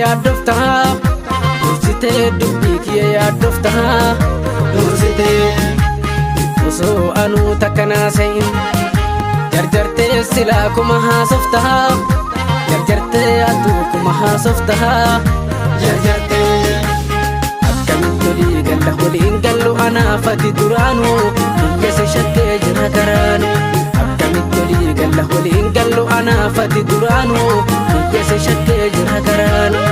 yaadoftaa dursitee dubbii kiyya yaadoftaa dursitee osoo anuu takka naasa'in jarjartee silaa kuma haasoftaa jarjartee atuu kuma haasoftaa jarjartee akkamitti olii galla waliin gallu anaafati duraanuu biyyasa shakkee jira garaanuu akkamitti olii galla waliin gallu anaafati duraanuu biyyasa shakkee jira garaanuu.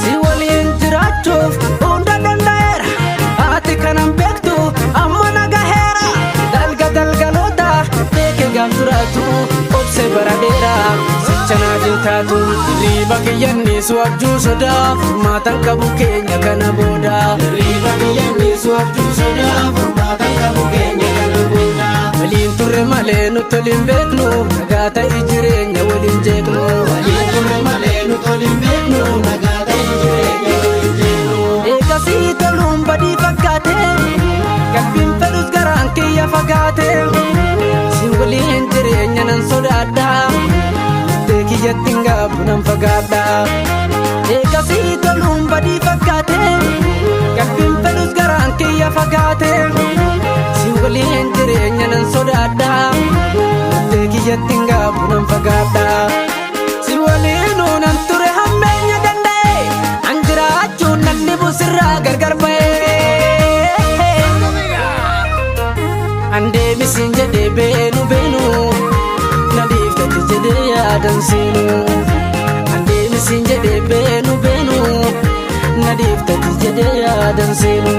Si waliin jiraachuuf hunda danda'eera haati kanan beektu amma nagaheera dalgaloota beeke gaaf jiraatu obse baradeera sichanaa jintaatu riiba kiyyanniisu abjuu sodaa furmaatan qabu keenya kana booda riiba kiyyanniisu abjuu sodaa furmaatan qabu keenya kana booda waliin turre malee nuti waliin beeknu nagaa ta'ii jireenya waliin jeeqnu waliin turre malee nuti waliin beeknu nagaa ta'ii jireenya waliin jeeqnu eegasii toluun badii fakkaate qalbiin fedhus garaan kiyya fagaate si waliin jireenya nan sodaadha murtee kiyyattiin gaafu nan fagaadha eegasii toluun badii fakkaate qalbiin fedhus garaan kiyya fagaate si waliin jireenya nan sodaadha murtee kiyyattiin gaafu nan fagaadha si waliinuu nan ture hammeenya danda'e an jiraachuun nan dhibu sirraa gargar ba'e an deebisin jedhee beenu na dhiiftati jedhee yaadan seenu an deebisin jedhee beenu na dhiiftati jedhee yaadan seenu.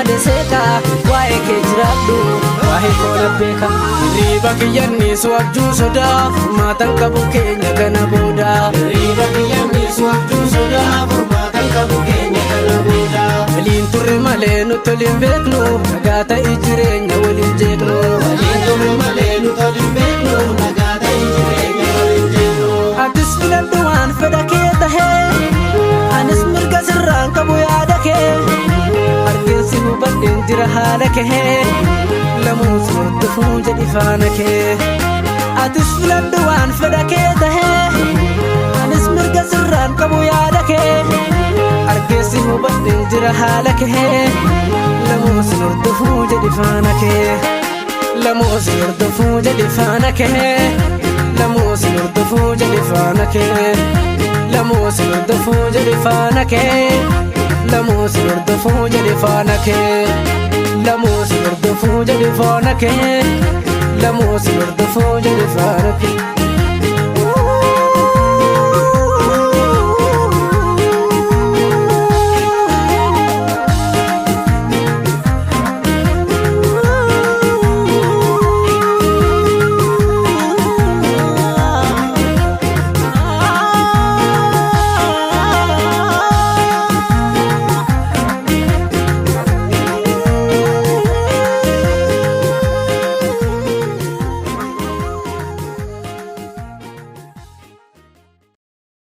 Waa'ee kee jiraadhu waa'ee koona beeka riiba kiyyanniisu abjuu sodaa furmaatan qabu keenya kana booda riiba kiyyanniisu abjuu sodaa furmaatan qabu keenya kana booda waliin turre malee nuti waliin beeknu nagaa ta'ii jireenya waliin jeeqnu waliin turre malee nuti waliin beeknu nagaa ta'ii jireenya waliin jeeqnu atis filadhu waan fedha kee tahee anis mirga sirraan qabu yaada kee argeessi hubadheen jira haala kee lamuus hordofuu jedhi faana kee atis filadhu waan fedha kee tahee anis mirga sirraan qabu yaada kee argeessi hubadheen jira haala kee lamuus hordofuu jedhi faana kee lamuus hordofuu jedhi faana kee lamuus hordofuu jedhi faana kee lamuus hordofuu jedhi faana kee lamuus hordofuu jedhi faana kee lamuus hordofuu jedhi faana kee lamuus hordofuu jedhi faana kee.